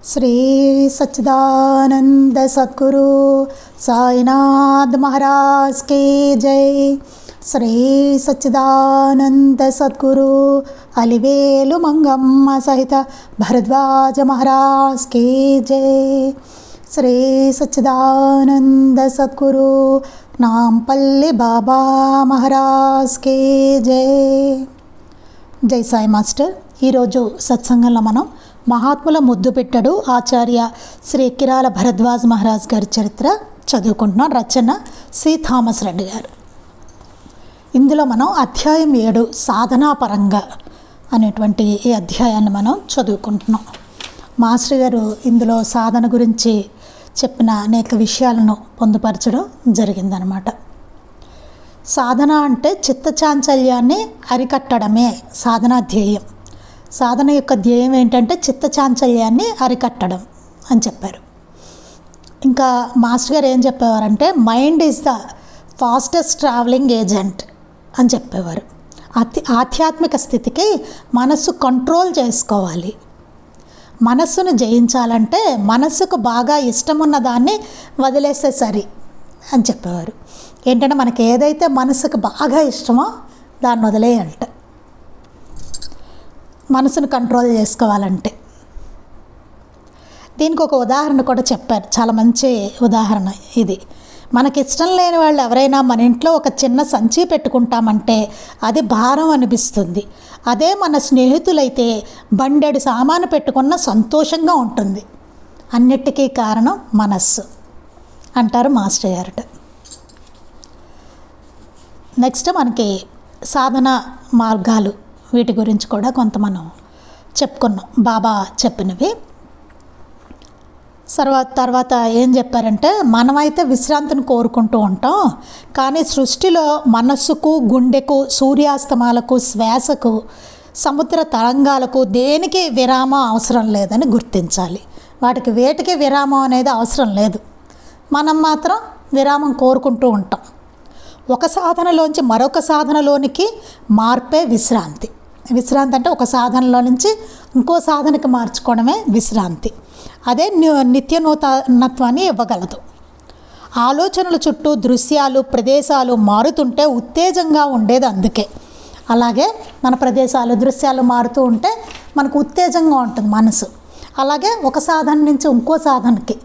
श्री सच्चिदानंद सद्गुरु साईनाथ महाराज की जय। श्री सच्चिदानंद सद्गुरु अलिवेलु मंगम्म सहित भरद्वाज महाराज की जय। श्री सच्चिदानंद सद्गुरु नामपल्ली बाबा महाराज की जय। जय साई मास्टर। ఈరోజు సత్సంగంలో మనం మహాత్ముల ముద్దు పెట్టడు ఆచార్య శ్రీ ఎక్కిరాల భరద్వాజ్ మహారాజ్ గారి చరిత్ర చదువుకుంటున్నాం. రచన సి థామస్ రెడ్డి గారు. ఇందులో మనం అధ్యాయం 7 సాధనాపరంగా అనేటువంటి ఈ అధ్యాయాన్ని మనం చదువుకుంటున్నాం. మాస్టర్ గారు ఇందులో సాధన గురించి చెప్పిన అనేక విషయాలను పొందుపరచడం జరిగిందనమాట. సాధన అంటే చిత్తచాంచల్యాన్ని అరికట్టడమే సాధనా ధ్యేయం. సాధన యొక్క ధ్యేయం ఏంటంటే చిత్తచాంచల్యాన్ని అరికట్టడం అని చెప్పారు. ఇంకా మాస్టర్ గారు ఏం చెప్పేవారంటే mind is the fastest travelling agent అని చెప్పేవారు. ఆధ్యాత్మిక స్థితికి మనస్సు కంట్రోల్ చేసుకోవాలి. మనస్సును జయించాలంటే మనస్సుకు బాగా ఇష్టమున్న దాన్ని వదిలేస్తే సరి అని చెప్పేవారు. ఏంటంటే మనకి ఏదైతే మనసుకు బాగా ఇష్టమో దాన్ని వదిలేయంట, మనసును కంట్రోల్ చేసుకోవాలంటే. దీనికి ఒక ఉదాహరణ కూడా చెప్పారు, చాలా మంచి ఉదాహరణ ఇది. మనకి ఇష్టం లేని వాళ్ళు ఎవరైనా మన ఇంట్లో ఒక చిన్న సంచి పెట్టుకుంటామంటే అది భారం అనిపిస్తుంది. అదే మన స్నేహితులైతే బండెడు సామాను పెట్టుకున్న సంతోషంగా ఉంటుంది. అన్నిటికీ కారణం మనస్సు అంటారు మాస్టర్ గారట. నెక్స్ట్ మనకి సాధన మార్గాలు వీటి గురించి కూడా కొంత మనం చెప్పుకున్నాం, బాబా చెప్పినవి. తర్వాత ఏం చెప్పారంటే మనమైతే విశ్రాంతిని కోరుకుంటూ ఉంటాం, కానీ సృష్టిలో మనస్సుకు, గుండెకు, సూర్యాస్తమాలకు, శ్వాసకు, సముద్ర తరంగాలకు దేనికి విరామం అవసరం లేదని గుర్తించాలి. వాటికి వేటికి విరామం అనేది అవసరం లేదు. మనం మాత్రం విరామం కోరుకుంటూ ఉంటాం. ఒక సాధనలోంచి మరొక సాధనలోనికి మార్పే విశ్రాంతి. విశ్రాంతి అంటే ఒక సాధనలో నుంచి ఇంకో సాధనకి మార్చుకోవడమే విశ్రాంతి. అదే నిత్య నూతనత్వాన్ని ఇవ్వగలదు. ఆలోచనల చుట్టూ దృశ్యాలు, ప్రదేశాలు మారుతుంటే ఉత్తేజంగా ఉండేది అందుకే. అలాగే మన ప్రదేశాలు, దృశ్యాలు మారుతూ ఉంటే మనకు ఉత్తేజంగా ఉంటుంది మనసు. అలాగే ఒక సాధన నుంచి ఇంకో సాధనకి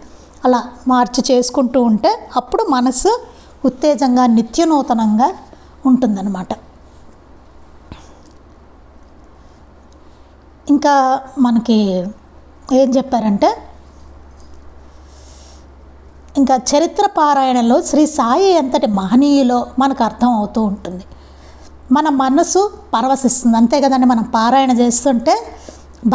అలా మార్చి చేసుకుంటూ ఉంటే అప్పుడు మనసు ఉత్తేజంగా నిత్యనూతనంగా ఉంటుందన్నమాట. ఇంకా మనకి ఏం చెప్పారంటే ఇంకా చరిత్ర పారాయణలో శ్రీ సాయి ఎంతటి మహనీయులో మనకు అర్థం అవుతూ ఉంటుంది. మన మనసు పరవశిస్తుంది, అంతే కదండి. మనం పారాయణ చేస్తుంటే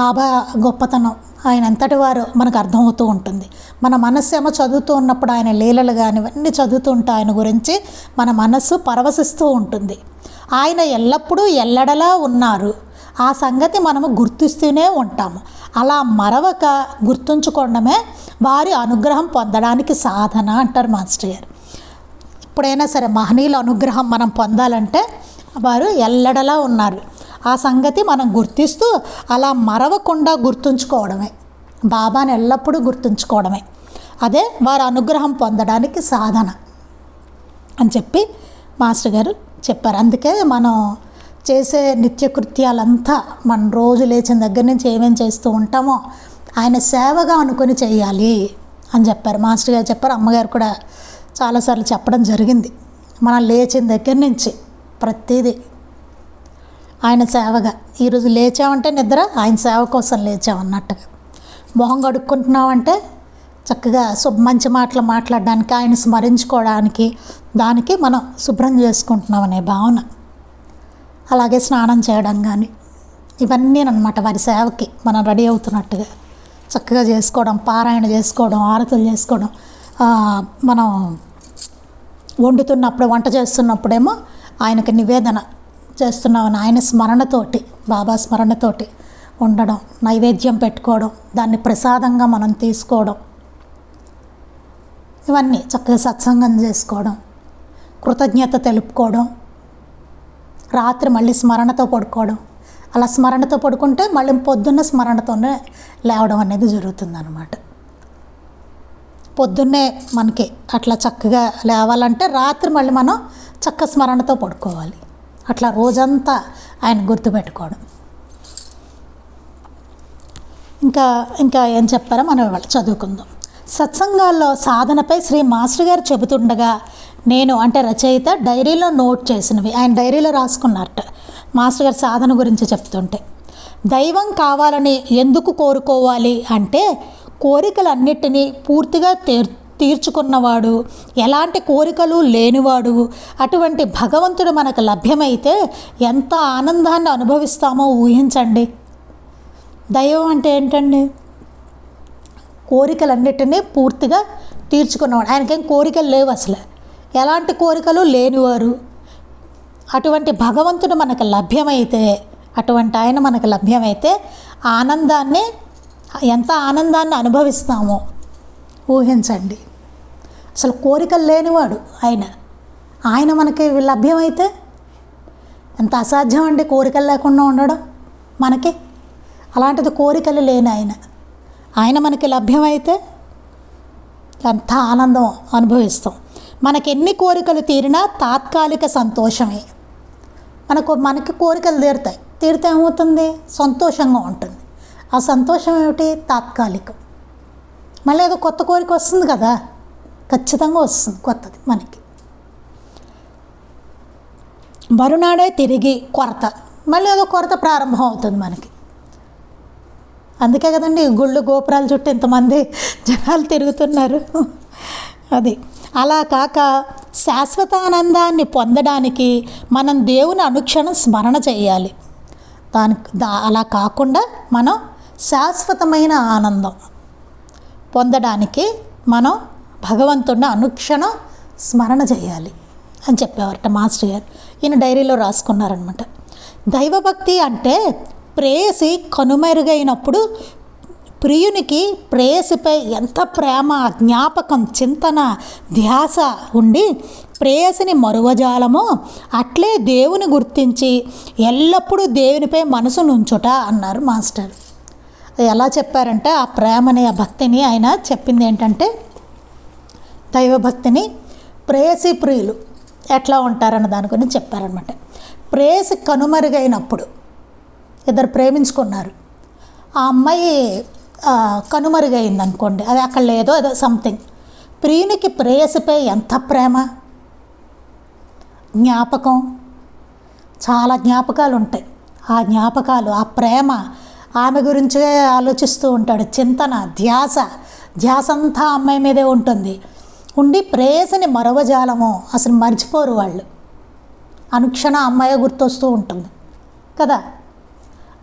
బాబా గొప్పతనం, ఆయన ఎంతటి వారు మనకు అర్థమవుతూ ఉంటుంది. మన మనస్సు ఏమో చదువుతూ ఉన్నప్పుడు ఆయన లీలలు కానీ ఇవన్నీ చదువుతూ ఉంటే ఆయన గురించి మన మనస్సు పరవశిస్తూ ఉంటుంది. ఆయన ఎల్లప్పుడూ ఎల్లడలా ఉన్నారు, ఆ సంగతి మనము గుర్తిస్తూనే ఉంటాము. అలా మరవక గుర్తుంచుకోవడమే వారి అనుగ్రహం పొందడానికి సాధన అంటారు మాస్టర్ గారు. ఎప్పుడైనా సరే మహనీయుల అనుగ్రహం మనం పొందాలంటే వారు ఎల్లడలా ఉన్నారు, ఆ సంగతి మనం గుర్తిస్తూ అలా మరవకుండా గుర్తుంచుకోవడమే, బాబాని ఎల్లప్పుడూ గుర్తుంచుకోవడమే, అదే వారి అనుగ్రహం పొందడానికి సాధన అని చెప్పి మాస్టర్ గారు చెప్పారు. అందుకే మనం చేసే నిత్యకృత్యాలంతా మనం రోజు లేచిన దగ్గర నుంచి ఏమేమి చేస్తూ ఉంటామో ఆయన సేవగా అనుకొని చేయాలి అని చెప్పారు. మాస్టర్ గారు చెప్పారు, అమ్మగారు కూడా చాలాసార్లు చెప్పడం జరిగింది. మనం లేచిన దగ్గర నుంచి ప్రతిదీ ఆయన సేవగా. ఈరోజు లేచామంటే నిద్ర ఆయన సేవ కోసం లేచామన్నట్టుగా. మొహం కడుక్కుంటున్నామంటే చక్కగా మంచి మాటలు మాట్లాడడానికి, ఆయన స్మరించుకోవడానికి, దానికి మనం శుభ్రం చేసుకుంటున్నాం అనే భావన. అలాగే స్నానం చేయడం కానీ ఇవన్నీ అన్నమాట వారి సేవకి మనం రెడీ అవుతున్నట్టుగా చక్కగా చేసుకోవడం, పారాయణ చేసుకోవడం, ఆరతులు చేసుకోవడం. మనం వండుతున్నప్పుడు, వంట చేస్తున్నప్పుడేమో ఆయనకి నివేదన చేస్తున్నామని ఆయన స్మరణతోటి, బాబా స్మరణతోటి ఉండడం, నైవేద్యం పెట్టుకోవడం, దాన్ని ప్రసాదంగా మనం తీసుకోవడం, ఇవన్నీ చక్కగా సత్సంగం చేసుకోవడం, కృతజ్ఞత తెలుపుకోవడం, రాత్రి మళ్ళీ స్మరణతో పడుకోవడం, అలా స్మరణతో పడుకుంటే మళ్ళీ పొద్దున్న స్మరణతోనే లేవడం అనేది జరుగుతుందన్నమాట. పొద్దున్నే మనకి అట్లా చక్కగా లేవాలంటే రాత్రి మళ్ళీ మనం చక్క స్మరణతో పడుకోవాలి. అట్లా రోజంతా ఆయన గుర్తుపెట్టుకోవడం. ఇంకా ఏం చెప్పారో మనం ఇవాళ చదువుకుందాం. సత్సంగాల్లో సాధనపై శ్రీ మాస్టర్ గారు చెబుతుండగా నేను అంటే రచయిత డైరీలో నోట్ చేసినవి ఆయన డైరీలో రాసుకున్నారట. మాస్టర్ గారు సాధన గురించి చెప్తుంటే, దైవం కావాలని ఎందుకు కోరుకోవాలి అంటే కోరికలన్నిటినీ పూర్తిగా తీర్చుకున్నవాడు, ఎలాంటి కోరికలు లేనివాడు, అటువంటి భగవంతుడు మనకు లభ్యమైతే ఎంత ఆనందాన్ని అనుభవిస్తామో ఊహించండి. దైవం అంటే ఏంటండి? కోరికలన్నిటినీ పూర్తిగా తీర్చుకున్నవాడు. ఆయనకేం కోరికలు లేవు, అసలు ఎలాంటి కోరికలు లేనివారు. అటువంటి భగవంతుడు మనకు లభ్యమైతే, అటువంటి ఆయన మనకు లభ్యమైతే ఎంత ఆనందాన్ని అనుభవిస్తామో ఊహించండి. అసలు కోరికలు లేనివాడు ఆయన మనకి లభ్యమైతే ఎంత అసాధ్యం అండి కోరికలు లేకుండా ఉండడం మనకి. అలాంటిది కోరికలు లేని ఆయన మనకి లభ్యమైతే ఎంత ఆనందం అనుభవిస్తాం. మనకి ఎన్ని కోరికలు తీరినా తాత్కాలిక సంతోషమే. మనకి కోరికలు తీరితే ఏమవుతుంది? సంతోషంగా ఉంటుంది. ఆ సంతోషం ఏమిటి? తాత్కాలికం. మళ్ళీ ఏదో కొత్త కోరిక వస్తుంది కదా, ఖచ్చితంగా వస్తుంది కొత్తది మనకి. మరునాడే తిరిగి కొరత, మళ్ళీ ఏదో కొరత ప్రారంభం అవుతుంది మనకి. అందుకే కదండి గుళ్ళు గోపురాల చుట్టూ ఇంతమంది జనాలు తిరుగుతున్నారు. అది అలా కాక శాశ్వతానందాన్ని పొందడానికి మనం దేవుని అనుక్షణం స్మరణ చేయాలి. అలా కాకుండా మనం శాశ్వతమైన ఆనందం పొందడానికి మనం భగవంతుడిని అనుక్షణం స్మరణ చేయాలి అని చెప్పేవారట మాస్టర్ గారు. ఈయన డైరీలో రాసుకున్నారనమాట. దైవభక్తి అంటే ప్రేయసి కనుమరుగైనప్పుడు ప్రియునికి ప్రేయసిపై ఎంత ప్రేమ, జ్ఞాపకం, చింతన, ధ్యాస ఉండి ప్రేయసిని మరువజాలమో అట్లే దేవుని గుర్తించి ఎల్లప్పుడూ దేవునిపై మనసు నుంచుట అన్నారు మాస్టర్. ఎలా చెప్పారంటే ఆ ప్రేమని, ఆ భక్తిని ఆయన చెప్పింది ఏంటంటే దైవభక్తిని ప్రేయసి ప్రియులు ఎట్లా ఉంటారన్న దాని గురించి చెప్పారనమాట. ప్రేయసి కనుమరుగైనప్పుడు ఇద్దరు ప్రేమించుకున్నారు, ఆ అమ్మాయి కనుమరుగైంది అనుకోండి, అది అక్కడ లేదో ఏదో సంథింగ్. ప్రియునికి ప్రేయసిపై ఎంత ప్రేమ, జ్ఞాపకం, చాలా జ్ఞాపకాలు ఉంటాయి. ఆ జ్ఞాపకాలు, ఆ ప్రేమ, ఆమె గురించే ఆలోచిస్తూ ఉంటాడు. చింతన, ధ్యాస అంతా అమ్మాయి మీదే ఉంటుంది. ఉండి ప్రేయసిని మరవజాలము, అసలు మర్చిపోరు వాళ్ళు. అనుక్షణ అమ్మాయి గుర్తొస్తూ ఉంటుంది కదా.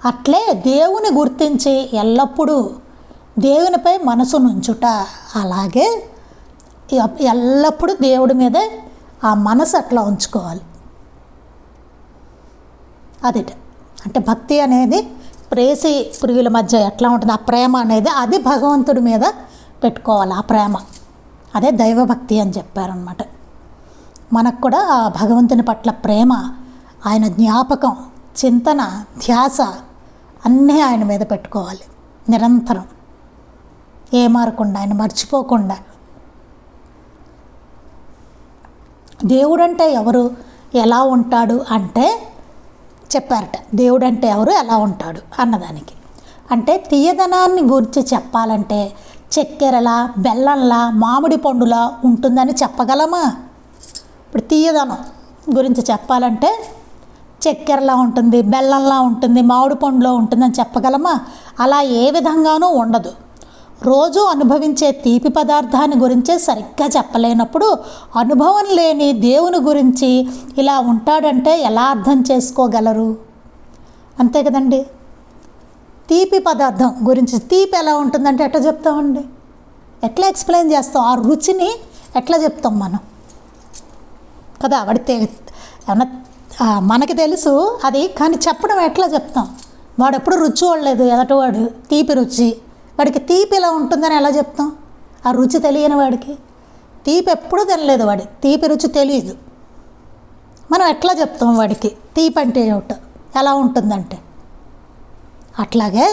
అట్లే దేవుని గుర్తించి ఎల్లప్పుడూ దేవునిపై మనసు నుంచుట, అలాగే ఎల్లప్పుడూ దేవుడి మీదే ఆ మనసు అట్లా ఉంచుకోవాలి. అది అంటే భక్తి అనేది ప్రేయసి ప్రియుల మధ్య ఎట్లా ఉంటుంది, ఆ ప్రేమ అనేది అది భగవంతుడి మీద పెట్టుకోవాలి. ఆ ప్రేమ అదే దైవభక్తి అని చెప్పారనమాట. మనకు కూడా ఆ భగవంతుని పట్ల ప్రేమ, ఆయన జ్ఞాపకం, చింతన, ధ్యాస అన్నీ ఆయన మీద పెట్టుకోవాలి నిరంతరం, ఏ మారకుండా, ఆయన మర్చిపోకుండా. దేవుడంటే ఎవరు, ఎలా ఉంటాడు అంటే చెప్పారట. దేవుడంటే ఎవరు, ఎలా ఉంటాడు అన్నదానికి అంటే తీయదనాన్ని గురించి చెప్పాలంటే చక్కెరలా, బెల్లంలా, మామిడి పండులా ఉంటుందని చెప్పగలమా? ఇప్పుడు తీయదనం గురించి చెప్పాలంటే చక్కెరలా ఉంటుంది, బెల్లంలా ఉంటుంది, మామిడి పండులో ఉంటుందని చెప్పగలమా? అలా ఏ విధంగానూ ఉండదు. రోజు అనుభవించే తీపి పదార్థాన్ని గురించే సరిగ్గా చెప్పలేనప్పుడు అనుభవం లేని దేవుని గురించి ఇలా ఉంటాడంటే ఎలా అర్థం చేసుకోగలరు? అంతే కదండి. తీపి పదార్థం గురించి తీపి ఎలా ఉంటుందంటే ఎట్లా చెప్తామండి, ఎట్లా ఎక్స్ప్లెయిన్ చేస్తాం? ఆ రుచిని ఎట్లా చెప్తాం మనం కదా. వాడితే ఏమన్నా మనకి తెలుసు అది, కానీ చెప్పడం ఎట్లా చెప్తాం? వాడు ఎప్పుడు రుచి చూడలేదు ఎదటివాడు, తీపి రుచి, వాడికి తీపి ఇలా ఉంటుందని ఎలా చెప్తాం? ఆ రుచి తెలియని వాడికి తీపి ఎప్పుడూ తినలేదు, వాడి తీపి రుచి తెలియదు. మనం ఎట్లా చెప్తాం వాడికి తీపి అంటే ఏమిటో, ఎలా ఉంటుందంటే? అట్లాగే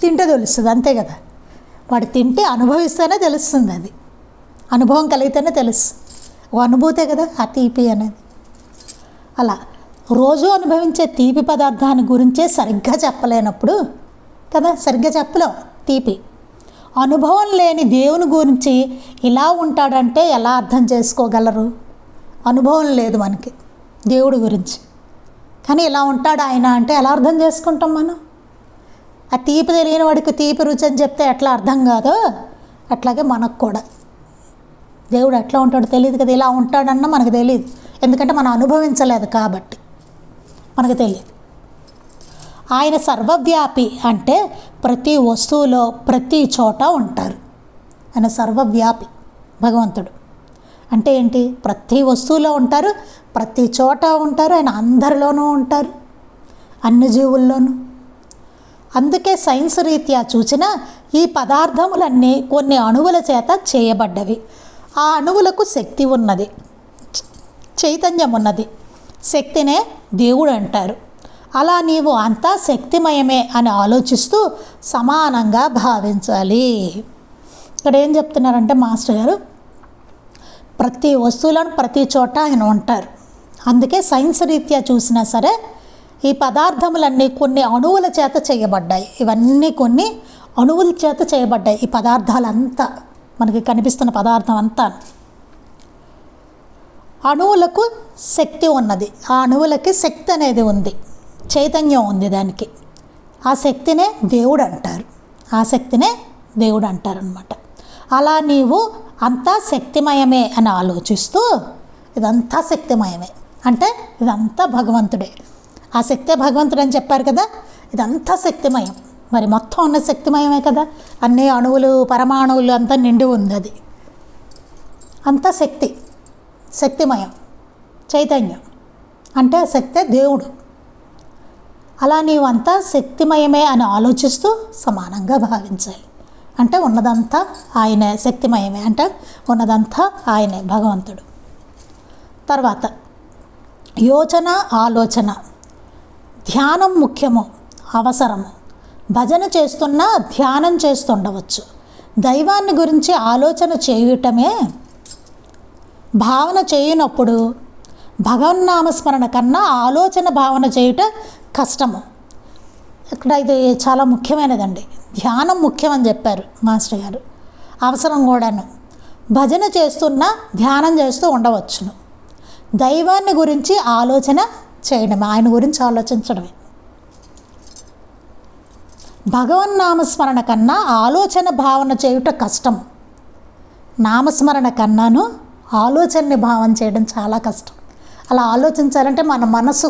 తింటే తెలుస్తుంది, అంతే కదా. వాడు తింటే అనుభవిస్తేనే తెలుస్తుంది, అది అనుభవం కలిగితేనే తెలుస్తుంది. ఓ అనుభూతే కదా ఆ తీపి అనేది. అలా రోజు అనుభవించే తీపి పదార్థాన్ని గురించే సరిగ్గా చెప్పలేనప్పుడు కదా, సరిగ్గా చెప్పలేం తీపి. అనుభవం లేని దేవుని గురించి ఇలా ఉంటాడంటే ఎలా అర్థం చేసుకోగలరు? అనుభవం లేదు మనకి దేవుడి గురించి, కానీ ఇలా ఉంటాడు ఆయన అంటే ఎలా అర్థం చేసుకుంటాం మనం? ఆ తీపి తెలియని వాడికి తీపి రుచి అని చెప్తే ఎట్లా అర్థం కాదో అట్లాగే మనకు కూడా దేవుడు ఎట్లా ఉంటాడో తెలియదు కదా. ఇలా ఉంటాడన్నా మనకు తెలియదు, ఎందుకంటే మనం అనుభవించలేదు కాబట్టి మనకు తెలియదు. ఆయన సర్వవ్యాపి అంటే ప్రతి వస్తువులో ప్రతి చోట ఉంటారు. ఆయన సర్వవ్యాపి భగవంతుడు అంటే ఏంటి? ప్రతి వస్తువులో ఉంటారు, ప్రతి చోట ఉంటారు, ఆయన అందరిలోనూ ఉంటారు, అన్ని జీవుల్లోనూ. అందుకే సైన్స్ రీత్యా చూసిన ఈ పదార్థములన్నీ కొన్ని అణువుల చేత చేయబడ్డవి. ఆ అణువులకు శక్తి ఉన్నది, చైతన్యం ఉన్నది. శక్తినే దేవుడు అంటారు. అలా నీవు అంతా శక్తిమయమే అని ఆలోచిస్తూ సమానంగా భావించాలి. ఇక్కడ ఏం చెప్తున్నారంటే మాస్టర్ గారు, ప్రతి వస్తువులను ప్రతి చోట ఆయన ఉంటారు. అందుకే సైన్స్ రీత్యా చూసినా సరే ఈ పదార్థములన్నీ కొన్ని అణువుల చేత చేయబడ్డాయి. ఇవన్నీ కొన్ని అణువుల చేత చేయబడ్డాయి. ఈ పదార్థాలంతా మనకి కనిపిస్తున్న పదార్థం అంతా అణువులకు శక్తి ఉన్నది. ఆ అణువులకి శక్తి అనేది ఉంది, చైతన్యం ఉంది దానికి. ఆ శక్తినే దేవుడు అంటారు, ఆ శక్తినే దేవుడు అంటారనమాట. అలా నీవు అంతా శక్తిమయమే అని ఆలోచిస్తూ ఇదంతా శక్తిమయమే అంటే ఇదంతా భగవంతుడే. ఆ శక్తే భగవంతుడు అని చెప్పారు కదా, ఇదంతా శక్తిమయం. మరి మొత్తం ఉన్న శక్తిమయమే కదా, అన్ని అణువులు పరమాణువులు అంతా నిండి ఉంది, అది అంతా శక్తి, శక్తిమయం, చైతన్యం అంటే ఆ శక్తే దేవుడు. అలా నీవు అంతా శక్తిమయమే అని ఆలోచిస్తూ సమానంగా భావించాలి. అంటే ఉన్నదంతా ఆయనే, శక్తిమయమే అంటే ఉన్నదంతా ఆయనే, భగవంతుడు. తర్వాత యోచన, ఆలోచన, ధ్యానం ముఖ్యము, అవసరము. భజన చేస్తున్నా ధ్యానం చేస్తుండవచ్చు. దైవాన్ని గురించి ఆలోచన చేయుటమే. భావన చేయనప్పుడు భగవన్నామస్మరణ కన్నా ఆలోచన భావన చేయుట కష్టము. ఇక్కడ ఇది చాలా ముఖ్యమైనదండి. ధ్యానం ముఖ్యమని చెప్పారు మాస్టర్ గారు, అవసరం కూడాను. భజన చేస్తున్నా ధ్యానం చేస్తూ ఉండవచ్చును. దైవాన్ని గురించి ఆలోచన చేయడమే, ఆయన గురించి ఆలోచించడమే. భగవన్నామస్మరణ కన్నా ఆలోచన భావన చేయుట కష్టం. నామస్మరణ కన్నాను ఆలోచనని భావన చేయడం చాలా కష్టం. అలా ఆలోచించాలంటే మన మనసు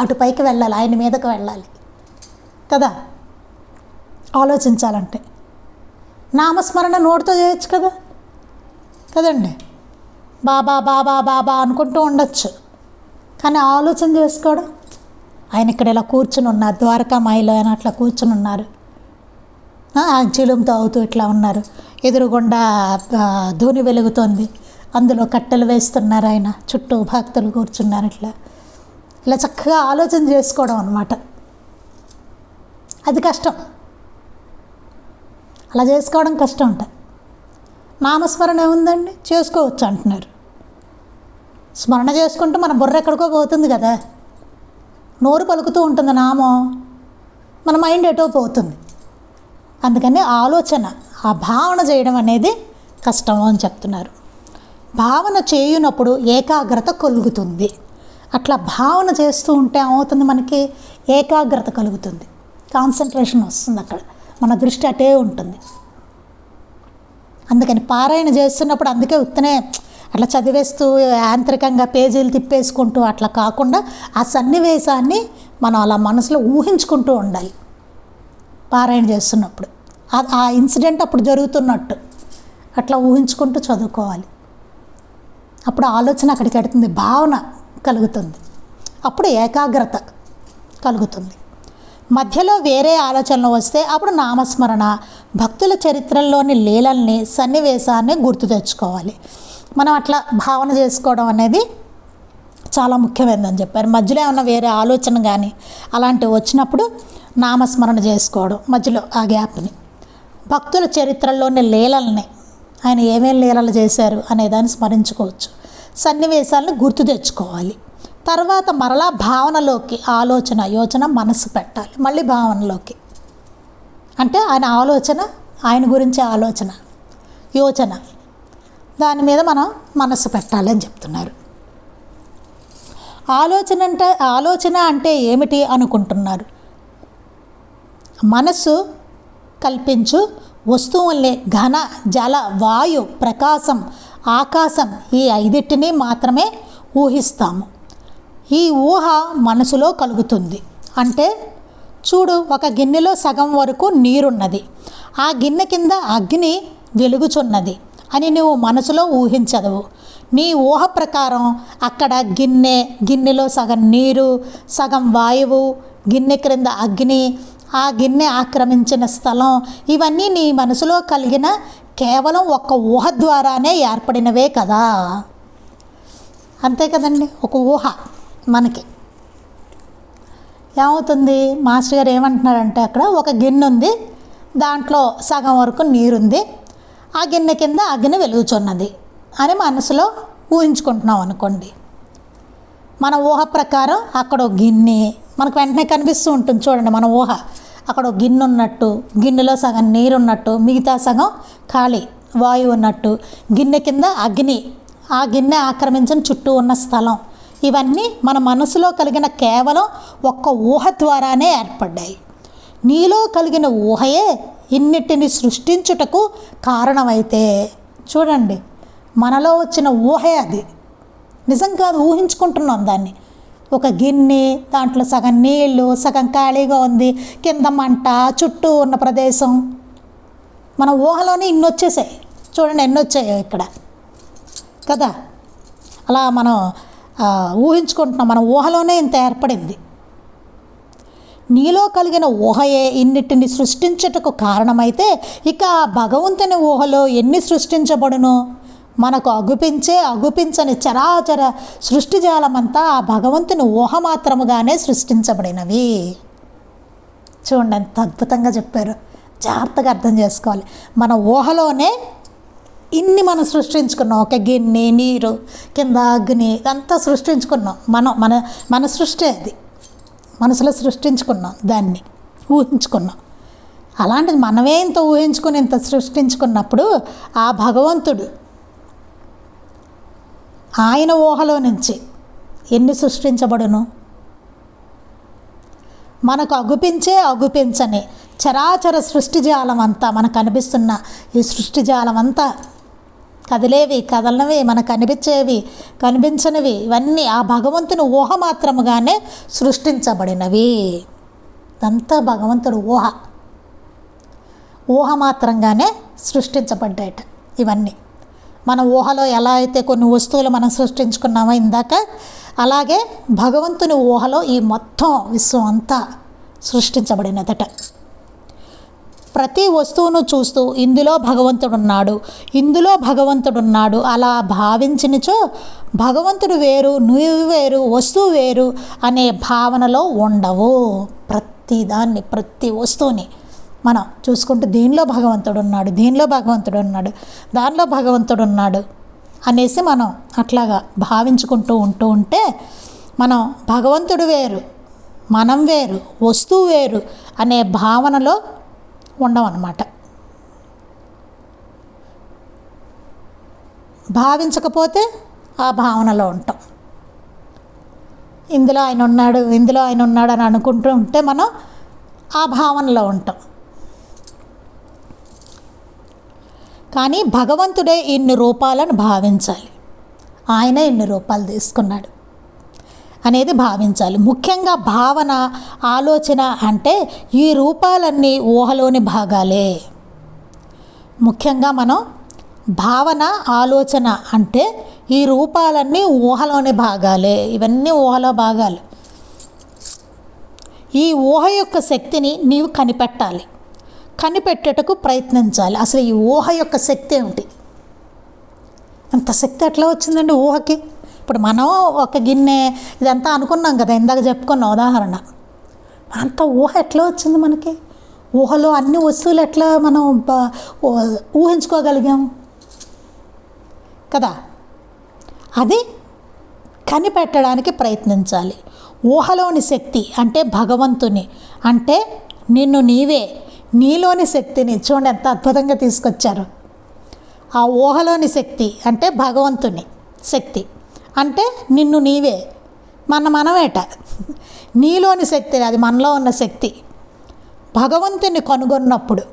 అటుపైకి వెళ్ళాలి, ఆయన మీదకి వెళ్ళాలి కదా ఆలోచించాలంటే. నామస్మరణ నోటితో చేయొచ్చు కదా, కదండి. బాబా బాబా బాబా అనుకుంటూ ఉండొచ్చు, కానీ ఆలోచన చేసుకోవడం. ఆయన ఇక్కడ ఇలా కూర్చుని ఉన్నారు, ద్వారకామాయిలో ఆయన అట్లా కూర్చుని ఉన్నారు, చిలుంతో అవుతూ ఇట్లా ఉన్నారు. ఎదురుగుండా ధూని వెలుగుతోంది, అందులో కట్టెలు వేస్తున్నారు, ఆయన చుట్టూ భక్తులు కూర్చున్నారు. ఇలా చక్కగా ఆలోచన చేసుకోవడం అన్నమాట. అది కష్టం, అలా చేసుకోవడం కష్టం అంట. నామస్మరణ ఏముందండి, చేసుకోవచ్చు అంటున్నారు. స్మరణ చేసుకుంటూ మన బుర్ర ఎక్కడికో పోతుంది కదా, నోరు పలుకుతూ ఉంటుంది నామం, మన మైండ్ ఎటో పోతుంది. అందుకని ఆలోచన, ఆ భావన చేయడం అనేది కష్టం అని చెప్తున్నారు. భావన చేయునప్పుడు ఏకాగ్రత కలుగుతుంది. అట్లా భావన చేస్తూ ఉంటే ఏమవుతుంది, మనకి ఏకాగ్రత కలుగుతుంది, కాన్సన్ట్రేషన్ వస్తుంది, అక్కడ మన దృష్టి అటే ఉంటుంది. అందుకని పారాయణ చేస్తున్నప్పుడు అందుకే ఉత్తనే అట్లా చదివేస్తూ యాంత్రికంగా పేజీలు తిప్పేసుకుంటూ అట్లా కాకుండా ఆ సన్నివేశాన్ని మనం అలా మనసులో ఊహించుకుంటూ ఉండాలి. పారాయణ చేస్తున్నప్పుడు ఆ ఇన్సిడెంట్ అప్పుడు జరుగుతున్నట్టు అట్లా ఊహించుకుంటూ చదువుకోవాలి. అప్పుడు ఆలోచన అక్కడికి వెడుతుంది, భావన కలుగుతుంది, అప్పుడు ఏకాగ్రత కలుగుతుంది. మధ్యలో వేరే ఆలోచనలు వస్తే అప్పుడు నామస్మరణ, భక్తుల చరిత్రల్లోని లీలల్ని, సన్నివేశాన్ని గుర్తు తెచ్చుకోవాలి. మనం అట్లా భావన చేసుకోవడం అనేది చాలా ముఖ్యమైనదని చెప్పారు. మధ్యలో ఏమన్నా వేరే ఆలోచన కానీ అలాంటివి వచ్చినప్పుడు నామస్మరణ చేసుకోవడం, మధ్యలో ఆ గ్యాప్ని. భక్తుల చరిత్రలోని లీలల్ని, ఆయన ఏమేం లీలలు చేశారు అనేదాన్ని స్మరించుకోవచ్చు. సన్నివేశాలను గుర్తు తెచ్చుకోవాలి. తర్వాత మరలా భావనలోకి ఆలోచన, యోచన, మనసు పెట్టాలి. మళ్ళీ భావనలోకి అంటే ఆయన ఆలోచన, ఆయన గురించి ఆలోచన, యోచన, దాని మీద మనం మనసు పెట్టాలి అని చెప్తున్నారు. ఆలోచన అంటే ఏమిటి అనుకుంటున్నారు? మనస్సు కల్పించు వస్తువుల్ని ఘన, జల, వాయు, ప్రకాశం, ఆకాశం ఈ 5టిని మాత్రమే ఊహిస్తాము. ఈ ఊహ మనసులో కలుగుతుంది. అంటే చూడు, ఒక గిన్నెలో సగం వరకు నీరున్నది, ఆ గిన్నె కింద అగ్ని వెలుగుచున్నది అని నువ్వు మనసులో ఊహించదవు. నీ ఊహ ప్రకారం అక్కడ గిన్నెలో సగం నీరు, సగం వాయువు, గిన్నె క్రింద అగ్ని, ఆ గిన్నె ఆక్రమించిన స్థలం, ఇవన్నీ నీ మనసులో కలిగిన కేవలం ఒక్క ఊహ ద్వారానే ఏర్పడినవే కదా. అంతే కదండి, ఒక ఊహ మనకి ఏమవుతుంది? మాస్టర్ గారు ఏమంటున్నారంటే, అక్కడ ఒక గిన్నె ఉంది, దాంట్లో సగం వరకు నీరుంది, ఆ గిన్నె కింద అగ్ని వెలుగుచున్నది అని మనసులో ఊహించుకుంటున్నాం అనుకోండి. మన ఊహ ప్రకారం అక్కడ ఒక గిన్నె మనకు వెంటనే కనిపిస్తూ ఉంటుంది. చూడండి, మన ఊహ అక్కడ ఒక గిన్నె ఉన్నట్టు, గిన్నెలో సగం నీరు ఉన్నట్టు, మిగతా సగం ఖాళీ వాయువు ఉన్నట్టు, గిన్నె కింద అగ్ని, ఆ గిన్నె ఆక్రమించిన చుట్టూ ఉన్న స్థలం, ఇవన్నీ మన మనసులో కలిగిన కేవలం ఒక్క ఊహ ద్వారానే ఏర్పడ్డాయి. నీలో కలిగిన ఊహయే ఇన్నిటిని సృష్టించుటకు కారణమైతే, చూడండి, మనలో వచ్చిన ఊహే అది, నిజం కాదు, ఊహించుకుంటున్నాం దాన్ని. ఒక గిన్నె, దాంట్లో సగం నీళ్ళు, సగం ఖాళీగా ఉంది, కింద మంట, చుట్టూ ఉన్న ప్రదేశం, మన ఊహలోనే ఇన్ని వచ్చేసాయి. చూడండి ఎన్ని వచ్చాయో ఇక్కడ కదా. అలా మనం ఊహించుకుంటున్నాం, మన ఊహలోనే ఇంత ఏర్పడింది. నీలో కలిగిన ఊహయే ఇన్నిటిని సృష్టించుటకు కారణమైతే ఇక భగవంతుని ఊహలో ఎన్ని సృష్టించబడును? మనకు అగుపించని చరాచర సృష్టిజాలమంతా ఆ భగవంతుని ఊహ మాత్రముగానే సృష్టించబడినవి. చూడండి ఎంత అద్భుతంగా చెప్పారు. జాగ్రత్తగా అర్థం చేసుకోవాలి. మన ఊహలోనే ఇన్ని మనం సృష్టించుకున్నాం. ఒక గిన్నె, నీరు, కింద అగ్ని, ఇదంతా సృష్టించుకున్నాం. మన సృష్టి అది, మనసులో సృష్టించుకున్నాం, దాన్ని ఊహించుకున్నాం. అలాంటిది మనమే ఇంత ఊహించుకుని ఇంత సృష్టించుకున్నప్పుడు ఆ భగవంతుడు ఆయన ఊహలో నుంచి ఎన్ని సృష్టించబడును? మనకు అగుపించని చరాచర సృష్టిజాలం అంతా, మనకు కనిపిస్తున్న ఈ సృష్టిజాలం అంతా, కదిలేవి, కదలనివి, మనకు కనిపించేవి, కనిపించనివి, ఇవన్నీ ఆ భగవంతుని ఊహ మాత్రముగానే సృష్టించబడినవి. ఇదంతా భగవంతుడు ఊహ మాత్రంగానే సృష్టించబడ్డాయట ఇవన్నీ. మన ఊహలో ఎలా అయితే కొన్ని వస్తువులు మనం సృష్టించుకున్నామో ఇందాక, అలాగే భగవంతుని ఊహలో ఈ మొత్తం విశ్వం అంతా సృష్టించబడినదట. ప్రతి వస్తువును చూస్తూ ఇందులో భగవంతుడున్నాడు అలా భావించినచో భగవంతుడు వేరు, నువ్వు వేరు, వస్తువు వేరు అనే భావనలో ఉండవు. ప్రతి వస్తువుని మనం చూసుకుంటూ దీనిలో భగవంతుడు ఉన్నాడు, దానిలో భగవంతుడు ఉన్నాడు అనేసి మనం అట్లాగా భావించుకుంటూ ఉంటే మనం భగవంతుడు వేరు, మనం వేరు, వస్తువు వేరు అనే భావనలో ఉండమన్నమాట. భావించకపోతే ఆ భావనలో ఉంటాం. ఇందులో ఆయన ఉన్నాడు అని అనుకుంటూ ఉంటే మనం ఆ భావనలో ఉంటాం. కానీ భగవంతుడే ఇన్ని రూపాలను భావించాలి, ఆయనే ఇన్ని రూపాలు తీసుకున్నాడు అనేది భావించాలి. ముఖ్యంగా భావన, ఆలోచన అంటే ఈ రూపాలన్నీ ఊహలోని భాగాలే. ముఖ్యంగా మనం భావన, ఆలోచన అంటే ఈ రూపాలన్నీ ఊహలోని భాగాలే. ఇవన్నీ ఊహలో భాగాలు. ఈ ఊహ యొక్క శక్తిని నీవు కనిపెట్టుటకు ప్రయత్నించాలి. అసలు ఈ ఊహ యొక్క శక్తి ఏమిటి? అంత శక్తి ఎట్లా వచ్చిందండి ఊహకి? ఇప్పుడు మనం ఒక గిన్నె ఇదంతా అనుకున్నాం కదా, ఇందాక చెప్పుకున్న ఉదాహరణ. అంత ఊహ ఎట్లా వచ్చింది మనకి? ఊహలో అన్ని వస్తువులు ఎట్లా మనం ఊహించుకోగలిగాం కదా? అది కనిపెట్టడానికి ప్రయత్నించాలి. ఊహలోని శక్తి అంటే భగవంతుని, అంటే నిన్ను నీవే, నీలోని శక్తిని చూడండి ఎంత అద్భుతంగా తీసుకొచ్చారు. ఆ ఊహలోని శక్తి అంటే భగవంతుని శక్తి, అంటే నిన్ను నీవే, మనమేట. నీలోని శక్తి అది మనలో ఉన్న శక్తి. భగవంతుని కనుగొన్నప్పుడు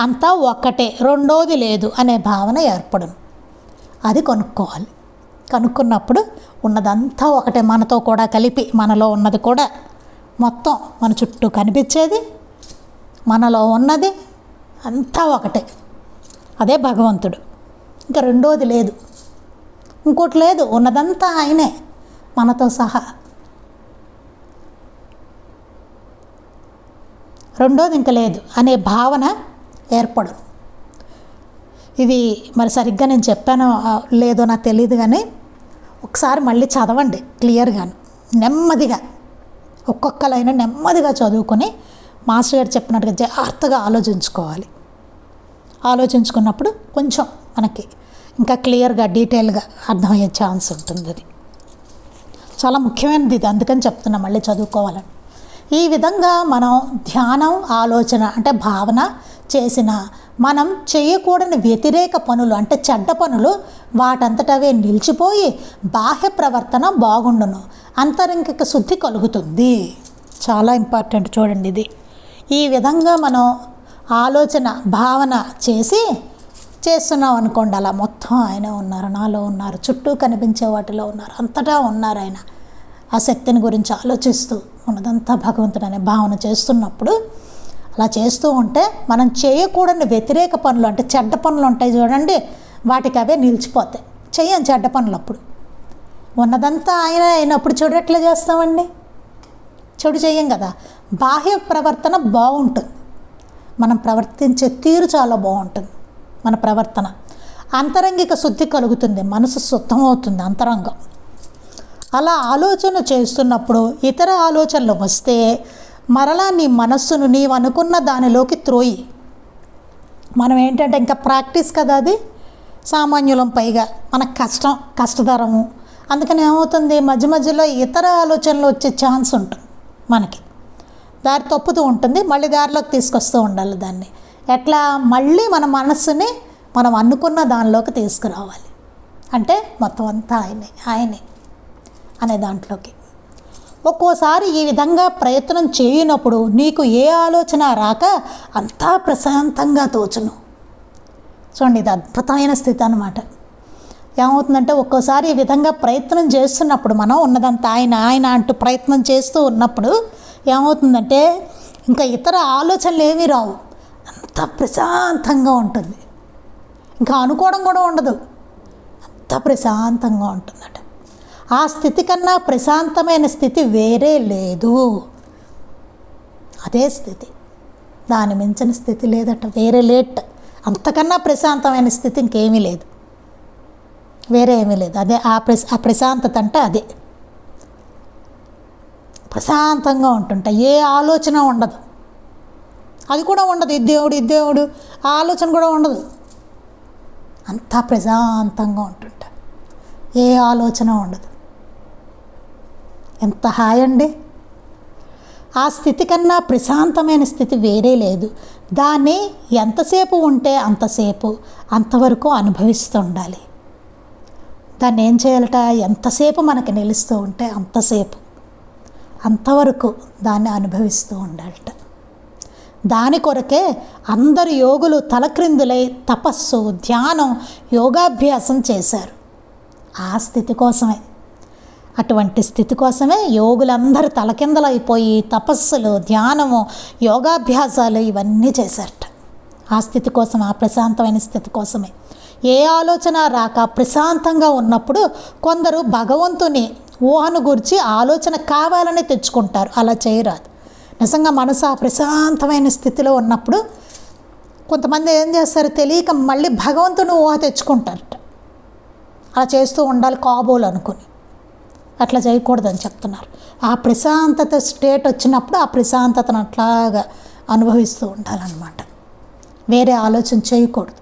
అంతా ఒక్కటే, రెండోది లేదు అనే భావన ఏర్పడును. అది కనుక్కోవాలి. కనుక్కున్నప్పుడు ఉన్నదంతా ఒకటే, మనతో కూడా కలిపి, మనలో ఉన్నది కూడా మొత్తం మన చుట్టూ కనిపించేది, మనలో ఉన్నది అంతా ఒకటే. అదే భగవంతుడు. ఇంకా రెండోది లేదు, ఇంకోటి లేదు, ఉన్నదంతా ఆయనే మనతో సహా. రెండోది ఇంకా లేదు అనే భావన ఏర్పడు. ఇది మరి సరిగ్గా నేను చెప్పానో లేదో నాకు తెలియదు, కానీ ఒకసారి మళ్ళీ చదవండి క్లియర్గాను, నెమ్మదిగా ఒక్కొక్క లైన్ నెమ్మదిగా చదువుకొని మాస్టర్ గారు చెప్పినట్టుగా జాగ్రత్తగా ఆలోచించుకోవాలి. ఆలోచించుకున్నప్పుడు కొంచెం మనకి ఇంకా క్లియర్గా డీటెయిల్గా అర్థమయ్యే ఛాన్స్ ఉంటుంది. అది చాలా ముఖ్యమైనది, ఇది అందుకని చెప్తున్నా మళ్ళీ చదువుకోవాలని. ఈ విధంగా మనం ధ్యానం, ఆలోచన అంటే భావన చేసిన మనం చేయకూడని వ్యతిరేక పనులు అంటే చెడ్డ పనులు వాటంతటవే నిలిచిపోయి బాహ్య ప్రవర్తన బాగుండును, అంతరంగిక శుద్ధి కలుగుతుంది. చాలా ఇంపార్టెంట్ చూడండి ఇది. ఈ విధంగా మనం ఆలోచన భావన చేస్తున్నాం అనుకోండి, అలా మొత్తం ఆయన ఉన్నారు, నాలో ఉన్నారు, చుట్టూ కనిపించే వాటిలో ఉన్నారు, అంతటా ఉన్నారు ఆయన. ఆ శక్తిని గురించి ఆలోచిస్తూ ఉన్నదంతా భగవంతుడు అనే భావన చేస్తున్నప్పుడు, అలా చేస్తూ ఉంటే మనం చేయకూడని వ్యతిరేక పనులు అంటే చెడ్డ పనులు ఉంటాయి చూడండి, వాటికి అవే నిలిచిపోతాయి. చెయ్యం చెడ్డ పనులు. అప్పుడు ఉన్నదంతా ఆయన అయినప్పుడు చెడు ఎట్లా చేస్తామండి? చెడు చెయ్యం కదా. బాహ్య ప్రవర్తన బాగుంటుంది, మనం ప్రవర్తించే తీరు చాలా బాగుంటుంది, మన ప్రవర్తన. అంతరంగిక శుద్ధి కలుగుతుంది, మనసు శుద్ధమవుతుంది అంతరంగం. అలా ఆలోచన చేస్తున్నప్పుడు ఇతర ఆలోచనలు వస్తే మరలా నీ మనస్సును నీవు అనుకున్న దానిలోకి త్రోయి. మనం ఏంటంటే ఇంకా ప్రాక్టీస్ కదా, అది సామాన్యులం, పైగా మనకు కష్టతరము. అందుకని ఏమవుతుంది, మధ్య మధ్యలో ఇతర ఆలోచనలు వచ్చే ఛాన్స్ ఉంటుంది, మనకి దారి తప్పుతూ ఉంటుంది. మళ్ళీ దారిలోకి తీసుకొస్తూ ఉండాలి దాన్ని. ఎట్లా? మళ్ళీ మన మనస్సుని మనం అనుకున్న దానిలోకి తీసుకురావాలి. అంటే మొత్తం అంతా ఆయనే అనే దాంట్లోకి. ఒక్కోసారి ఈ విధంగా ప్రయత్నం చేయనప్పుడు నీకు ఏ ఆలోచన రాక అంతా ప్రశాంతంగా తోచును. చూడండి, ఇది అద్భుతమైన స్థితి అన్నమాట. ఏమవుతుందంటే ఒక్కోసారి ఈ విధంగా ప్రయత్నం చేస్తున్నప్పుడు మనం ఉన్నదంతా ఆయన అంటూ ప్రయత్నం చేస్తూ ఉన్నప్పుడు ఏమవుతుందంటే ఇంకా ఇతర ఆలోచనలు ఏమీ రావు, అంత ప్రశాంతంగా ఉంటుంది. ఇంకా అనుకోవడం కూడా ఉండదు, అంత ప్రశాంతంగా ఉంటుందట. ఆ స్థితి కన్నా ప్రశాంతమైన స్థితి వేరే లేదు. అదే స్థితి, దాని మించిన స్థితి లేదట, వేరే లేట్. అంతకన్నా ప్రశాంతమైన స్థితి ఇంకేమీ లేదు, వేరే ఏమీ లేదు. అదే ఆ ప్రశాంతత అంటే అదే. ప్రశాంతంగా ఉంటుంటా, ఏ ఆలోచన ఉండదు. అది కూడా ఉండదు, ఇది దేవుడు ఆ ఆలోచన కూడా ఉండదు. అంతా ప్రశాంతంగా ఉంటుంటా, ఏ ఆలోచన ఉండదు. ఎంత హాయ్ అండి! ఆ స్థితి కన్నా ప్రశాంతమైన స్థితి వేరే లేదు. దాన్ని ఎంతసేపు ఉంటే అంతసేపు అంతవరకు అనుభవిస్తూ ఉండాలి. దాన్ని ఏం చేయాలట? ఎంతసేపు మనకి నిలుస్తూ ఉంటే అంతవరకు దాన్ని అనుభవిస్తూ ఉండాలట. దాని కొరకే అందరు యోగులు తలక్రిందులై తపస్సు, ధ్యానం, యోగాభ్యాసం చేశారు. ఆ స్థితి కోసమే, అటువంటి స్థితి కోసమే యోగులందరూ తలకిందలైపోయి తపస్సులు, ధ్యానము, యోగాభ్యాసాలు ఇవన్నీ చేశారట. ఆ స్థితి కోసం, ఆ ప్రశాంతమైన స్థితి కోసమే. ఏ ఆలోచన రాక ప్రశాంతంగా ఉన్నప్పుడు కొందరు భగవంతుని ఊహను గురించి ఆలోచన కావాలని తెచ్చుకుంటారు. అలా చేయరాదు. నిజంగా మనసు ఆ ప్రశాంతమైన స్థితిలో ఉన్నప్పుడు కొంతమంది ఏం చేస్తారు, తెలియక మళ్ళీ భగవంతుని ఊహ తెచ్చుకుంటారట. అలా చేస్తూ ఉండాలి కాబోలు అనుకుని. అట్లా చేయకూడదని చెప్తున్నారు. ఆ ప్రశాంతత స్టేట్ వచ్చినప్పుడు ఆ ప్రశాంతతను అట్లాగా అనుభవిస్తూ ఉండాలన్నమాట. వేరే ఆలోచన చేయకూడదు.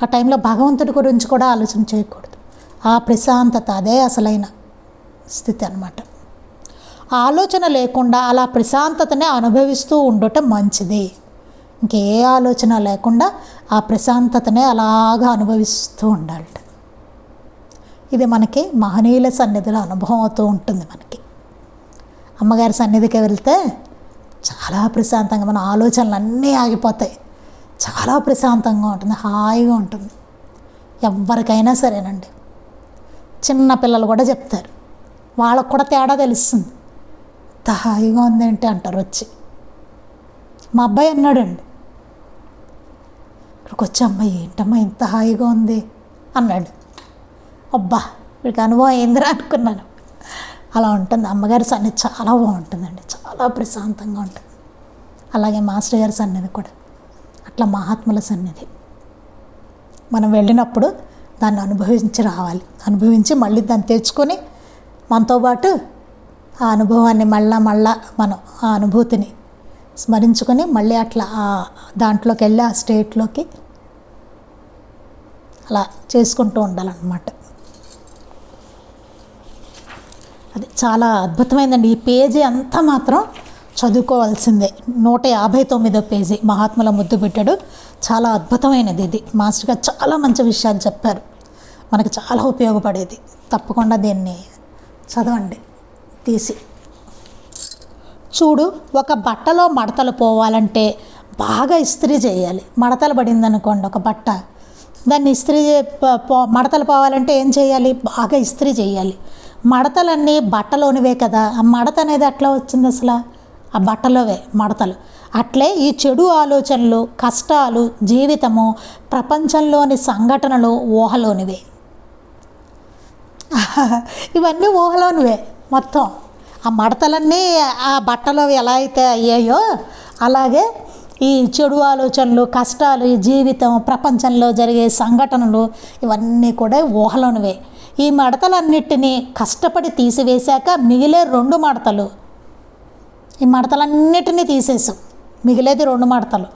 ఆ టైంలో భగవంతుడి గురించి కూడా ఆలోచన చేయకూడదు. ఆ ప్రశాంతత అదే అసలైన స్థితి అన్నమాట. ఆలోచన లేకుండా అలా ప్రశాంతతనే అనుభవిస్తూ ఉండటం మంచిది. ఇంకే ఆలోచన లేకుండా ఆ ప్రశాంతతనే అలాగా అనుభవిస్తూ ఉండాలట. ఇది మనకి మహనీయుల సన్నిధిలో అనుభవం అవుతూ ఉంటుంది. మనకి అమ్మగారి సన్నిధికి వెళ్తే చాలా ప్రశాంతంగా మన ఆలోచనలు అన్నీ ఆగిపోతాయి. చాలా ప్రశాంతంగా ఉంటుంది, హాయిగా ఉంటుంది. ఎవరికైనా సరేనండి, చిన్న పిల్లలు కూడా చెప్తారు, వాళ్ళకు కూడా తేడా తెలుస్తుంది. ఇంత హాయిగా ఉందేంటి అంటారు వచ్చి. మా అబ్బాయి అన్నాడండి, ఇక్కడికి వచ్చి అమ్మాయి ఏంటమ్మా ఇంత హాయిగా ఉంది అన్నాడు. అబ్బా వీడికి అనుభవం ఏందిరా అనుకున్నాను. అలా ఉంటుంది. అమ్మగారి సన్నిధి చాలా బాగుంటుందండి, చాలా ప్రశాంతంగా ఉంటుంది. అలాగే మాస్టర్ గారి సన్నిధి కూడా అట్లా మహాత్ముల సన్నిధి. మనం వెళ్ళినప్పుడు దాన్ని అనుభవించి రావాలి. అనుభవించి మళ్ళీ దాన్ని తెచ్చుకొని మనతో పాటు ఆ అనుభవాన్ని మళ్ళా మనం ఆ అనుభూతిని స్మరించుకొని మళ్ళీ అట్లా దాంట్లోకి వెళ్ళి ఆ స్టేట్లోకి అలా చేసుకుంటూ ఉండాలన్నమాట. అది చాలా అద్భుతమైందండి. ఈ పేజీ అంతా మాత్రం చదువుకోవాల్సిందే. 159వ పేజీ మహాత్ముల ముద్దు బిడ్డడు. చాలా అద్భుతమైనది ఇది. మాస్టర్ గారు చాలా మంచి విషయాలు చెప్పారు, మనకు చాలా ఉపయోగపడేది. తప్పకుండా దీన్ని చదవండి తీసి. చూడు, ఒక బట్టలో మడతలు పోవాలంటే బాగా ఇస్త్రీ చేయాలి. మడతలు పడిందనుకోండి ఒక బట్ట, దాన్ని ఇస్త్రీ మడతలు పోవాలంటే ఏం చేయాలి? బాగా ఇస్త్రీ చేయాలి. మడతలన్నీ బట్టలోనివే కదా. ఆ మడత అనేది ఎట్లా వచ్చింది అసలు? ఆ బట్టలోవే మడతలు. అట్లే ఈ చెడు ఆలోచనలు, కష్టాలు, జీవితము, ప్రపంచంలోని సంఘటనలు ఊహలోనివే. ఇవన్నీ ఊహలోనివే మొత్తం. ఆ మడతలన్నీ ఆ బట్టలో ఎలా అయితే అయ్యాయో అలాగే ఈ చెడు ఆలోచనలు, కష్టాలు, ఈ జీవితం, ప్రపంచంలో జరిగే సంఘటనలు ఇవన్నీ కూడా ఊహలోనివే. ఈ మడతలన్నిటినీ కష్టపడి తీసివేశాక మిగిలే 2 మడతలు, ఈ మడతలన్నిటినీ తీసేసాం, మిగిలేది 2 మడతలు.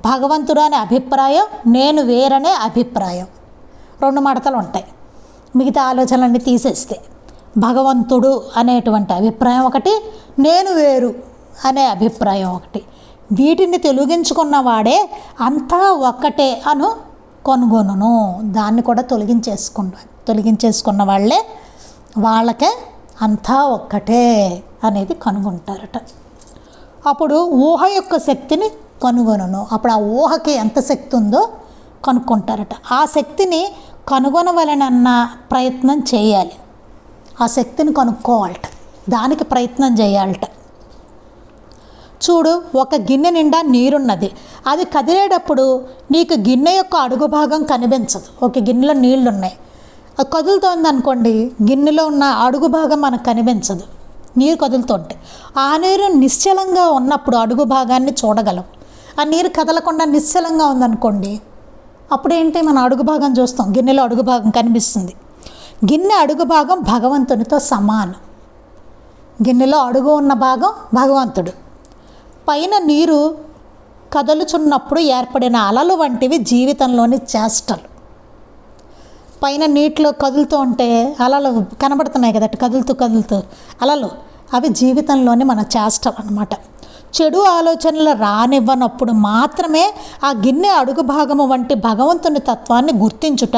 భగవంతుడు అనే అభిప్రాయం, నేను వేరనే అభిప్రాయం, 2 మడతలు ఉంటాయి. మిగతా ఆలోచనలన్నీ తీసేస్తే భగవంతుడు అనేటువంటి అభిప్రాయం ఒకటి, నేను వేరు అనే అభిప్రాయం ఒకటి. వీటిని తొలగించుకున్నవాడే అంతా ఒక్కటే అను కనుగొనును. దాన్ని కూడా తొలగించేసుకున్న వాళ్ళకే అంతా ఒక్కటే అనేది కనుగొంటారట. అప్పుడు ఊహ యొక్క శక్తిని కనుగొనును. అప్పుడు ఆ ఊహకి ఎంత శక్తి ఉందో కనుక్కుంటారట. ఆ శక్తిని కనుగొనవలనన్న ప్రయత్నం చేయాలి. ఆ శక్తిని కనుక్కోవాలట, దానికి ప్రయత్నం చేయాలట. చూడు, ఒక గిన్నె నిండా నీరున్నది. అది కదిలేటప్పుడు నీకు గిన్నె యొక్క అడుగు భాగం కనిపించదు. ఒక గిన్నెలో నీళ్ళు ఉన్నాయి, అది కదులుతోంది అనుకోండి, గిన్నెలో ఉన్న అడుగు భాగం మనకు కనిపించదు. నీరు కదులుతుంటే ఆ నీరు నిశ్చలంగా ఉన్నప్పుడు అడుగు భాగాన్ని చూడగలం. ఆ నీరు కదలకుండా నిశ్చలంగా ఉందనుకోండి, అప్పుడేంటి మన అడుగు భాగం చూస్తాం, గిన్నెలో అడుగు భాగం కనిపిస్తుంది. గిన్నె అడుగు భాగం భగవంతునితో సమానం. గిన్నెలో అడుగు ఉన్న భాగం భగవంతుడు. పైన నీరు కదులుచున్నప్పుడు ఏర్పడిన అలలు వంటివి జీవితంలోని చేష్టలు. పైన నీటిలో కదులుతూ ఉంటే అలలు కనబడుతున్నాయి కదా, కదులుతూ అలలు, అవి జీవితంలోని మన చేష్టలు అన్నమాట. చెడు ఆలోచనలు రానివ్వనప్పుడు మాత్రమే ఆ గిన్నె అడుగు భాగము వంటి భగవంతుని తత్వాన్ని గుర్తించుట,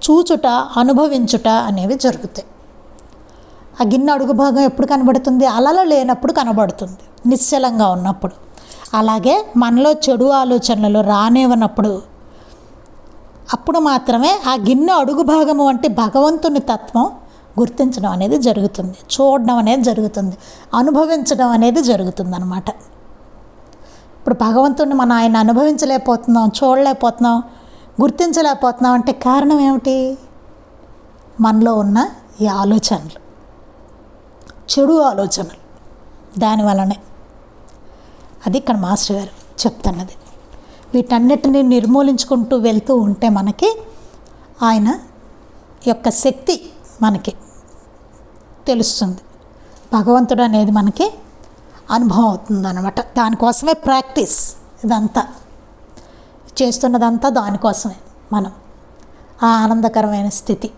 చూచుట, అనుభవించుట అనేవి జరుగుతాయి. ఆ గిన్నె అడుగు భాగం ఎప్పుడు కనబడుతుంది? అలలు లేనప్పుడు కనబడుతుంది, నిశ్చలంగా ఉన్నప్పుడు. అలాగే మనలో చెడు ఆలోచనలు రానివ్వనప్పుడు అప్పుడు మాత్రమే ఆ గిన్నె అడుగు భాగము వంటి భగవంతుని తత్వం గుర్తించడం అనేది జరుగుతుంది, చూడడం అనేది జరుగుతుంది, అనుభవించడం అనేది జరుగుతుంది అన్నమాట. ఇప్పుడు భగవంతుడిని మనం ఆయన అనుభవించలేకపోతున్నాం, చూడలేకపోతున్నాం, గుర్తించలేకపోతున్నాం అంటే కారణం ఏమిటి? మనలో ఉన్న ఈ ఆలోచనలు, చెడు ఆలోచనలు, దానివల్లనే. అది ఇక్కడ మాస్టర్ గారు చెప్తున్నది. వీటన్నిటిని నిర్మూలించుకుంటూ వెళ్తూ ఉంటే మనకి ఆయన యొక్క శక్తి మనకి తెలుస్తుంది. భగవంతుడు అనేది మనకి అనుభవం అవుతుంది అన్నమాట. దానికోసమే ప్రాక్టీస్, ఇదంతా చేస్తున్నదంతా దానికోసమే. మనం ఆ ఆనందకరమైన స్థితి,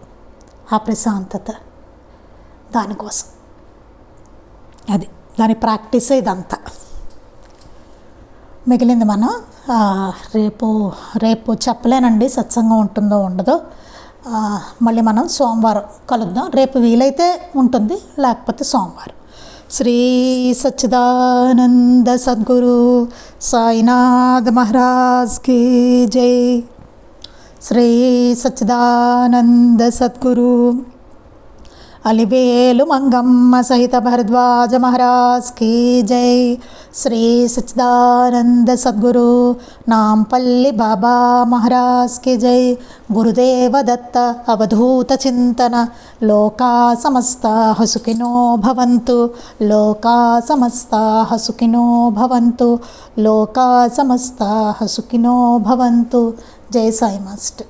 ఆ ప్రశాంతత, దానికోసం. అది దాని ప్రాక్టీసే ఇదంతా. మిగిలింది మనం రేపు చెప్పలేనండి సత్సంగం ఉంటుందో ఉండదో. మళ్ళీ మనం సోమవారం కలుద్దాం. రేపు వీలైతే ఉంటుంది, లేకపోతే సోమవారం. శ్రీ సచ్చిదానంద సద్గురు సాయినాథ్ మహారాజ్ కీ జై. శ్రీ సచ్చిదానంద సద్గురు అలివేలు మంగమ్మ సహిత భరద్వాజ మహారాజ్ కీ జై. శ్రీ సచ్చిదానంద సద్గురు నాంపల్లి బాబా మహారాజ్ కీ జై. గురుదేవ దత్త అవధూత చింతన. లోకా సమస్తా సుఖినో భవంతు. లోకా సమస్తా సుఖినో భవంతు. లోకా సమస్తా సుఖినో భవంతు. జై సాయి మాస్టర్.